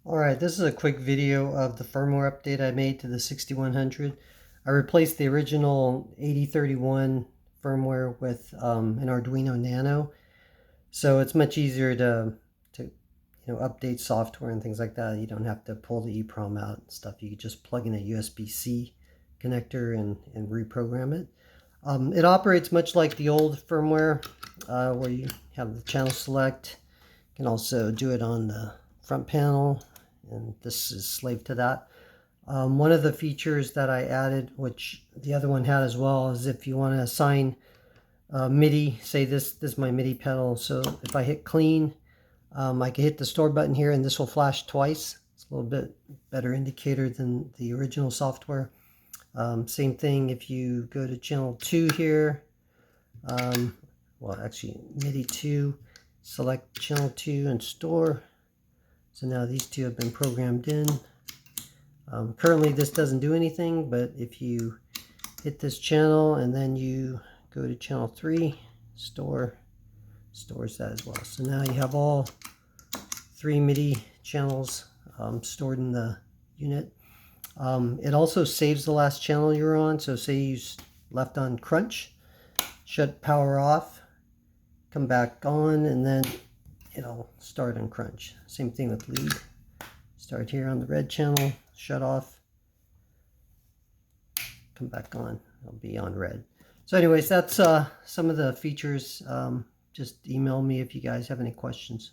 Alright, this is a quick video of the firmware update I made to the 6100. I replaced the original 8031 firmware with an Arduino Nano, so it's much easier to update software and things like that. You don't have to pull the EEPROM out and stuff. You can just plug in a USB-C connector and reprogram it. It operates much like the old firmware, where you have the channel select. You can also do it on the front panel, and this is slave to that. One of the features that I added, which the other one had as well, is if you want to assign MIDI, say this is my MIDI pedal, so if I hit clean, I can hit the store button here and this will flash twice. It's a little bit better indicator than the original software. Same thing if you go to channel 2 here, well actually MIDI 2, select channel 2 and store. So now these two have been programmed in. Currently this doesn't do anything, but if you hit this channel and then you go to channel 3, stores that as well. So now you have all 3 MIDI channels stored in the unit. It also saves the last channel you're on. So say you left on crunch, shut power off, come back on, and then it'll start on crunch. Same thing with lead. Start here on the red channel, shut off, come back on. It'll be on red. So anyways, that's some of the features. Just email me if you guys have any questions.